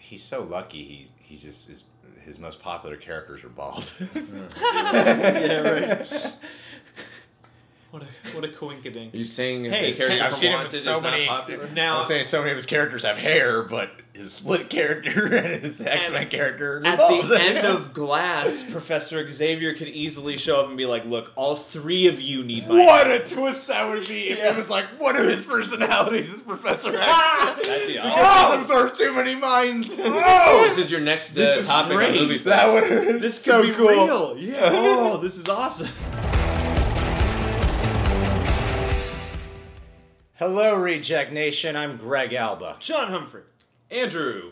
he's so lucky. He just is. His most popular characters are bald. Yeah, right. What a coinkydink. You saying hey, his character I've from seen him Wanted in so is many. not popular? Now, I'm saying so many of his characters have hair, but his split character and his X-Men character are at bald. the end of Glass, Professor Xavier could easily show up and be like, "Look, all three of you need my." What a twist that would be if it was like one of his personalities is Professor X. That'd be awesome. Because he's absorbed too many minds. Oh! This is your next This is topic great. on movie. That would This so could be cool. real. Yeah. Oh, this is awesome. Hello, Reject Nation. I'm Greg Alba. John Humphrey. Andrew.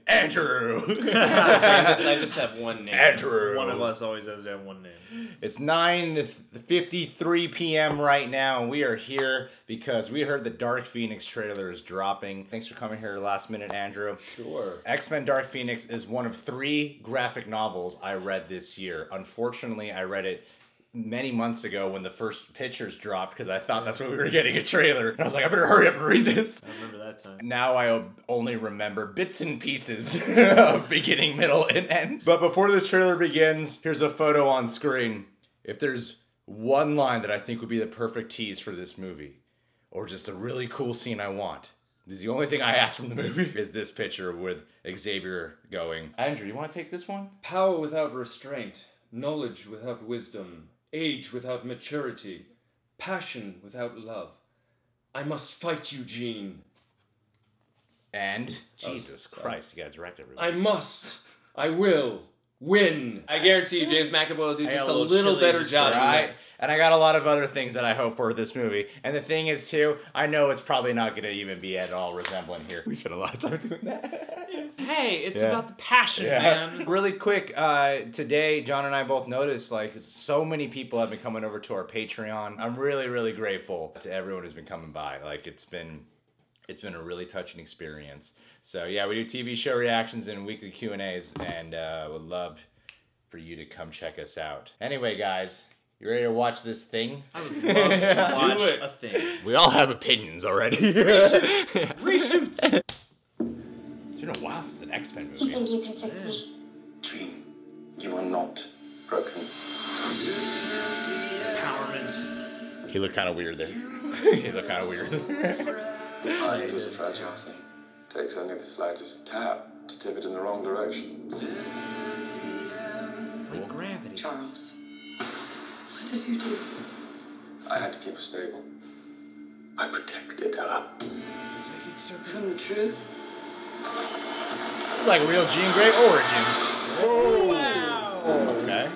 Andrew. I just have one name. Andrew. One of us always has to have one name. It's 9:53 p.m. right now, and we are here because we heard the Dark Phoenix trailer is dropping. Thanks for coming here last minute, Andrew. Sure. X-Men Dark Phoenix is one of 3 graphic novels I read this year. Unfortunately, I read it many months ago when the first pictures dropped because I thought that's when we were getting a trailer. And I was like, I better hurry up and read this. I remember that time. Now I only remember bits and pieces of beginning, middle, and end. But before this trailer begins, here's a photo on screen. If there's one line that I think would be the perfect tease for this movie, or just a really cool scene I want, this is the only thing I ask from the movie, is this picture with Xavier going, Andrew, you want to take this one? Power without restraint, knowledge without wisdom, age without maturity, passion without love. I must fight you, Jean. And, Jesus Christ, you gotta direct everyone. I must. I will. Win. I guarantee you James McAvoy will do just a little better job. Right? And I got a lot of other things that I hope for this movie. And the thing is, too, I know it's probably not going to even be at all resembling here. We spent a lot of time doing that. Hey, it's about the passion, man. Really quick, today, John and I both noticed, like, so many people have been coming over to our Patreon. I'm really, really grateful to everyone who's been coming by. Like, it's been a really touching experience. So yeah, we do TV show reactions and weekly Q&As, and would love for you to come check us out. Anyway, guys, you ready to watch this thing? I would love to watch a thing. We all have opinions already. Reshoots. It's been a while since an X-Men movie. You think you can fix me? Jean, you are not broken. Empowerment. He looked kind of weird there. He looked kind of weird. Mind is a fragile thing. Takes only the slightest tap to tip it in the wrong direction. Like gravity. Charles, what did you do? I had to keep her stable. I protected her. From the truth? It's like real Jean Grey origins. Oh, wow. Okay.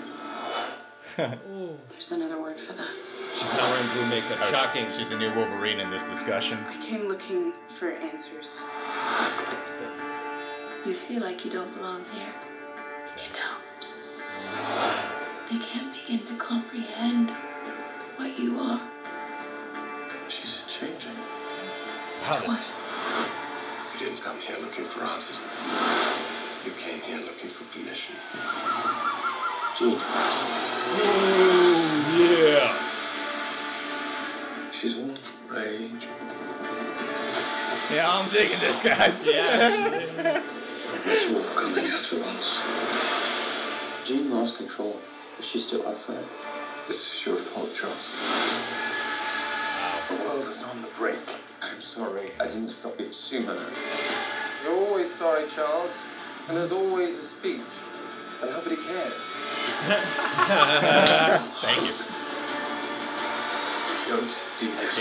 Oh. There's another word for that. She's not wearing blue makeup. Oh, Shocking. She's a new Wolverine in this discussion. I came looking for answers. You feel like you don't belong here. You don't. They can't begin to comprehend what you are. She's changing. Wow, What? You didn't come here looking for answers. You came here looking for permission. Jean. Oh, yeah. She's all rage. yeah, I'm digging this, guys. Yeah. It's all coming out at once. Jean lost control, but she's still our friend. This is your fault, Charles. The world is on the brink. I'm sorry. I didn't stop it sooner. You're always sorry, Charles. And there's always a speech. And nobody cares. Thank you. Don't do this.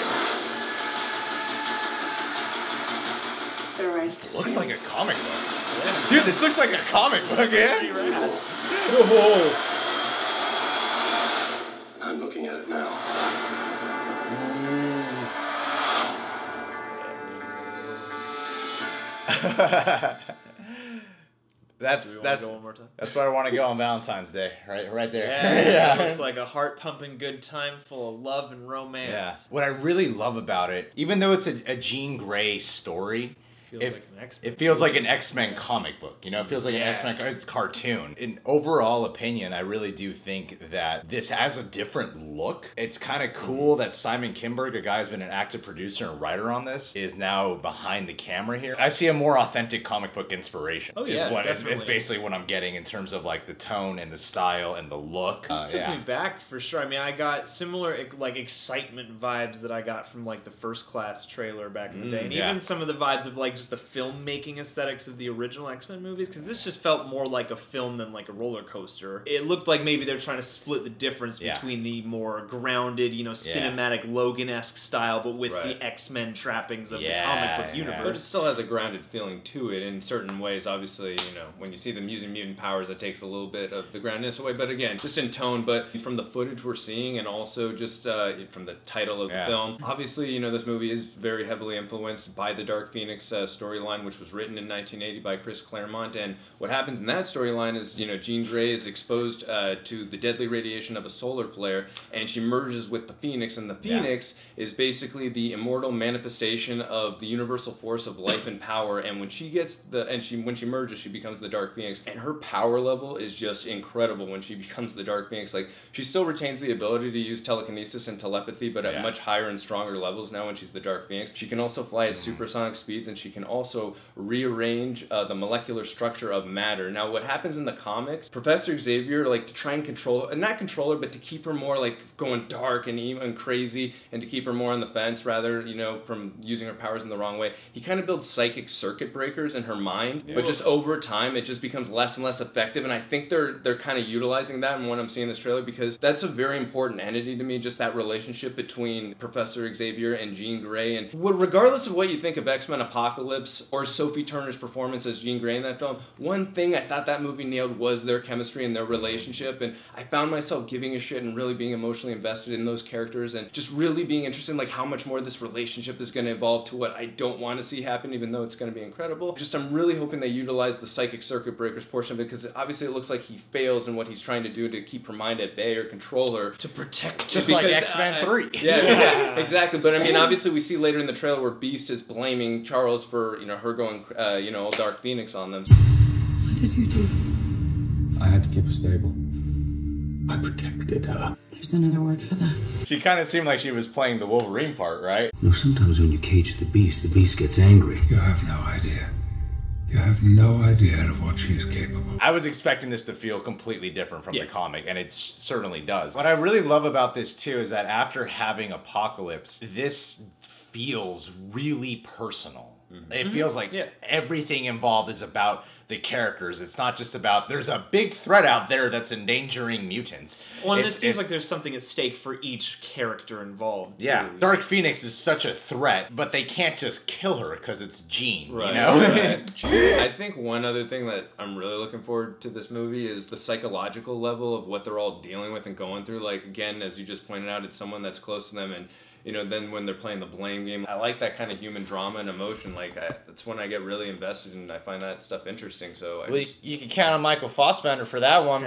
Their rights to Looks feel. like a comic book. Dude, this looks like a comic book, yeah? I'm looking at it now. That's Do we want to go one more time? that's where I want to go on Valentine's Day, right there. Yeah, it looks like a heart-pumping good time full of love and romance. Yeah. What I really love about it, even though it's a Jean Grey story, feels like an X-Men. It feels like an X-Men comic book, you know? It feels like an X-Men cartoon. In overall opinion, I really do think that this has a different look. It's kind of cool that Simon Kinberg, a guy who's been an active producer and writer on this, is now behind the camera here. I see a more authentic comic book inspiration. Oh yeah, it's basically what I'm getting in terms of like the tone and the style and the look. This took me back for sure. I mean, I got similar like excitement vibes that I got from like the First Class trailer back in the day, and even some of the vibes of like just the filmmaking aesthetics of the original X-Men movies, because this just felt more like a film than like a roller coaster. It looked like maybe they're trying to split the difference between the more grounded, you know, cinematic Logan-esque style, but with the X-Men trappings of the comic book universe. But it still has a grounded feeling to it in certain ways. Obviously, you know, when you see them using mutant powers, that takes a little bit of the groundedness away. But again, just in tone, but from the footage we're seeing, and also just from the title of the film, obviously, you know, this movie is very heavily influenced by the Dark Phoenix storyline, which was written in 1980 by Chris Claremont. And what happens in that storyline is, you know, Jean Grey is exposed to the deadly radiation of a solar flare, and she merges with the Phoenix, and the Phoenix is basically the immortal manifestation of the universal force of life and power. And when she gets when she merges, she becomes the Dark Phoenix, and her power level is just incredible when she becomes the Dark Phoenix. Like, she still retains the ability to use telekinesis and telepathy, but at much higher and stronger levels now when she's the Dark Phoenix. She can also fly at supersonic speeds, and she can also rearrange the molecular structure of matter. Now, what happens in the comics, Professor Xavier, like, to try and control, and not control her, but to keep her more like going dark and even crazy, and to keep her more on the fence rather, you know, from using her powers in the wrong way, he kind of builds psychic circuit breakers in her mind, but just over time it just becomes less and less effective. And I think they're kind of utilizing that in what I'm seeing in this trailer, because that's a very important entity to me, just that relationship between Professor Xavier and Jean Grey. And regardless of what you think of X-Men Apocalypse or Sophie Turner's performance as Jean Grey in that film, one thing I thought that movie nailed was their chemistry and their relationship. And I found myself giving a shit and really being emotionally invested in those characters, and just really being interested in like how much more this relationship is going to evolve to what I don't want to see happen, even though it's going to be incredible. Just I'm really hoping they utilize the psychic circuit breakers portion of it, because obviously it looks like he fails in what he's trying to do to keep her mind at bay or control her, to protect her. Just like X-Men 3. Yeah, exactly. But I mean, obviously we see later in the trailer where Beast is blaming Charles for, you know, her going, you know, Dark Phoenix on them. What did you do? I had to keep her stable. I protected her. There's another word for that. She kind of seemed like she was playing the Wolverine part, right? You know, sometimes when you cage the beast gets angry. You have no idea. You have no idea of what she is capable of. I was expecting this to feel completely different from the comic, and it certainly does. What I really love about this, too, is that after having Apocalypse, this feels really personal. It feels like everything involved is about the characters. It's not just about, there's a big threat out there that's endangering mutants. Well, and this seems like there's something at stake for each character involved, too. Yeah, Dark Phoenix is such a threat, but they can't just kill her because it's Jean, right, you know? Right. I think one other thing that I'm really looking forward to this movie is the psychological level of what they're all dealing with and going through. Like, again, as you just pointed out, it's someone that's close to them, and you know, then when they're playing the blame game, I like that kind of human drama and emotion. Like, that's when I get really invested, and I find that stuff interesting. So you can count on Michael Fassbender for that one.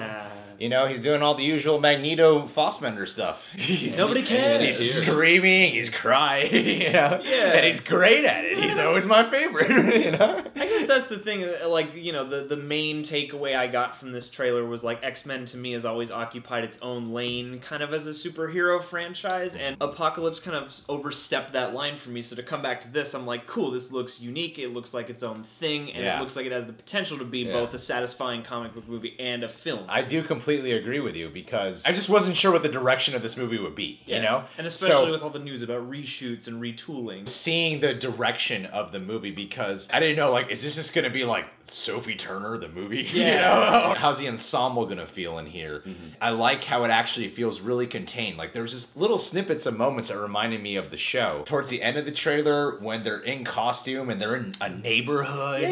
You know, he's doing all the usual Magneto Fassbender stuff. Nobody cares. He's screaming, he's crying, you know? And he's great at it. He's always my favorite, you know? I guess that's the thing, like, you know, the main takeaway I got from this trailer was, like, X-Men to me has always occupied its own lane kind of as a superhero franchise, and Apocalypse kind of overstepped that line for me. So to come back to this, I'm like, cool, this looks unique, it looks like its own thing, and it looks like it has the potential to be both a satisfying comic book movie and a film. I do completely agree with you, because I just wasn't sure what the direction of this movie would be, you know? And especially with all the news about reshoots and retooling. Seeing the direction of the movie, because I didn't know, like, is this just gonna be like Sophie Turner, the movie? You know? How's the ensemble gonna feel in here? I like how it actually feels really contained. Like, there's just little snippets of moments that reminded me of the show. Towards the end of the trailer, when they're in costume and they're in a neighborhood.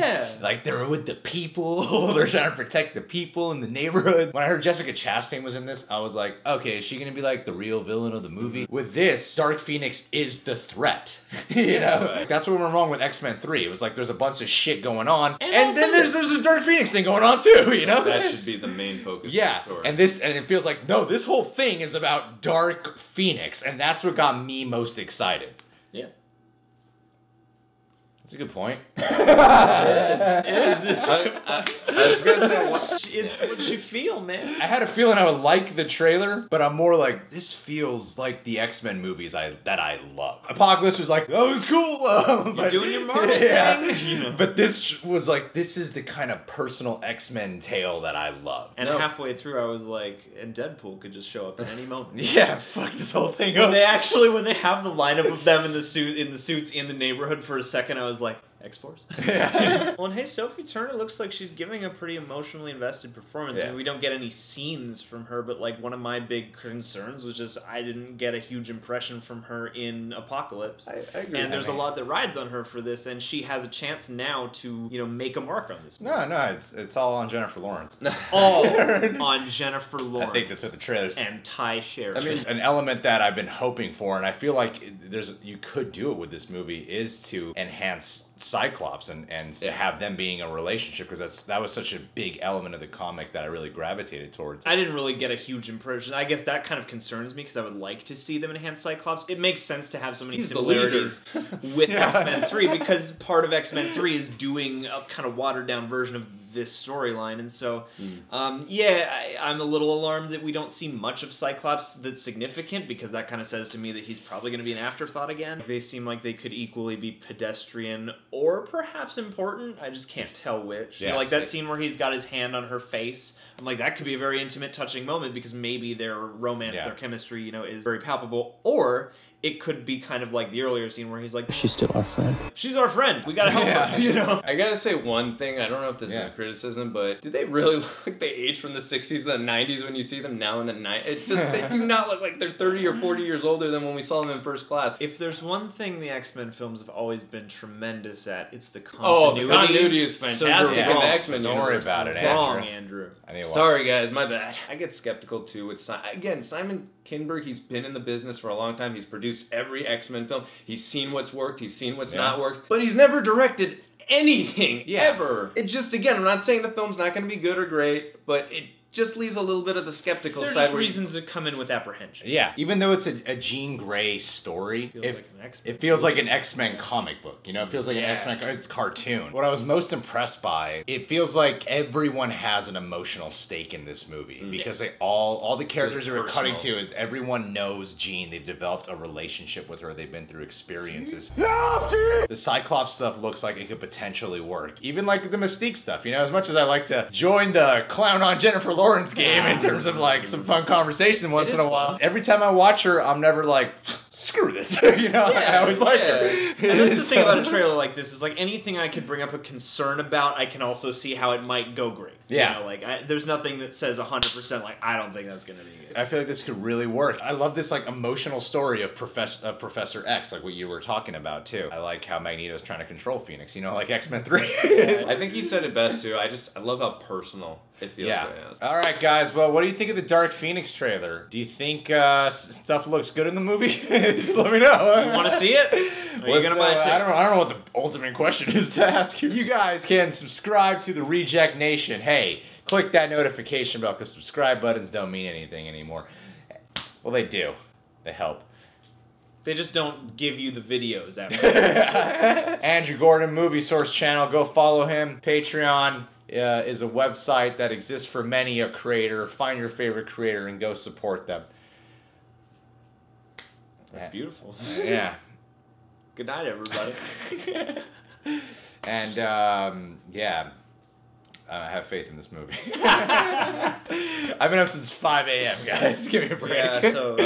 Like, they're with the people. They're trying to protect the people in the neighborhood. When I heard Jessica Chastain was in this, I was like, okay, is she gonna be like the real villain of the movie? With this, Dark Phoenix is the threat. You know? That's what went wrong with X-Men 3. It was like there's a bunch of shit going on, and then there's a Dark Phoenix thing going on too, you know? That should be the main focus of the story. And it feels like, no, this whole thing is about Dark Phoenix, and that's what got me most excited. That's a good point. It is. I was gonna say, what? It's what you feel, man. I had a feeling I would like the trailer, but I'm more like, this feels like the X-Men movies that I love. Apocalypse was like, oh, it was cool. You're doing your Marvel thing. You know. But this was like, this is the kind of personal X-Men tale that I love. And halfway through, I was like, and Deadpool could just show up at any moment. Yeah, fuck this whole thing up. When they have the lineup of them in the suits in the neighborhood for a second, I was like, X-Force? Yeah. Well, and hey, Sophie Turner looks like she's giving a pretty emotionally invested performance. Yeah. I mean, we don't get any scenes from her, but like one of my big concerns was just I didn't get a huge impression from her in Apocalypse. I agree. And there's a lot that rides on her for this, and she has a chance now to, make a mark on this movie. No, it's all on Jennifer Lawrence. All on Jennifer Lawrence. I think that's what the trailers. And Ty Sheridan. I mean, an element that I've been hoping for, and I feel like you could do it with this movie, is to enhance Cyclops and have them being a relationship, because that was such a big element of the comic that I really gravitated towards. I didn't really get a huge impression. I guess that kind of concerns me because I would like to see them enhance Cyclops. It makes sense to have so many similarities with X-Men 3 because part of X-Men 3 is doing a kind of watered down version of this storyline, and so I'm a little alarmed that we don't see much of Cyclops that's significant, because that kind of says to me that he's probably going to be an afterthought again. They seem like they could equally be pedestrian or perhaps important. I just can't tell which. Yeah. Like that scene where he's got his hand on her face. I'm like, that could be a very intimate, touching moment because maybe their romance, their chemistry, is very palpable. Or it could be kind of like the earlier scene where he's like, she's still our friend. She's our friend. We gotta help her, I gotta say one thing. I don't know if this is a criticism, but did they really look like they aged from the 60s to the 90s when you see them now in the 90s? It just, they do not look like they're 30 or 40 years older than when we saw them in First Class. If there's one thing the X-Men films have always been tremendous at, it's the Oh, continuity. the continuity is fantastic in the X-Men Don't worry about it, Wrong, Andrew. Andrew. Sorry, guys, my bad. I get skeptical too with Simon Kinberg. He's been in the business for a long time. He's produced every X-Men film. He's seen what's worked. He's seen what's not worked. But he's never directed anything ever. It just, again, I'm not saying the film's not going to be good or great, but it just leaves a little bit of the skeptical side. There's reasons to come in with apprehension. Yeah, even though it's a Jean Grey story, it feels like an X-Men comic book. It feels like an X-Men cartoon. What I was most impressed by, it feels like everyone has an emotional stake in this movie because all the characters that we're cutting to, everyone knows Jean. They've developed a relationship with her. They've been through experiences. The Cyclops stuff looks like it could potentially work. Even like the Mystique stuff. As much as I like to join the clown on Jennifer Lawrence game in terms of like some fun conversation once in a while. Every time I watch her, I'm never like, screw this. I always like her. And that's the thing about a trailer like this is like anything I could bring up a concern about, I can also see how it might go great. Yeah. There's nothing that says 100% like I don't think that's gonna be good. I feel like this could really work. I love this like emotional story of Professor X, like what you were talking about too. I like how Magneto's trying to control Phoenix. Like X-Men 3. I think you said it best too. I love how personal it feels. All right, guys. Well, what do you think of the Dark Phoenix trailer? Do you think stuff looks good in the movie? Let me know. You want to see it? Are you gonna buy it too? I don't know what the ultimate question is to ask you. You guys can subscribe to the Reject Nation. Hey, click that notification bell because subscribe buttons don't mean anything anymore. Well, they do. They help. They just don't give you the videos after. Andrew Gordon, Movie Source Channel. Go follow him. Patreon is a website that exists for many a creator. Find your favorite creator and go support them. That's beautiful. Yeah. Good night, everybody. And, I have faith in this movie. I've been up since 5 a.m., guys. Give me a break. Yeah, so...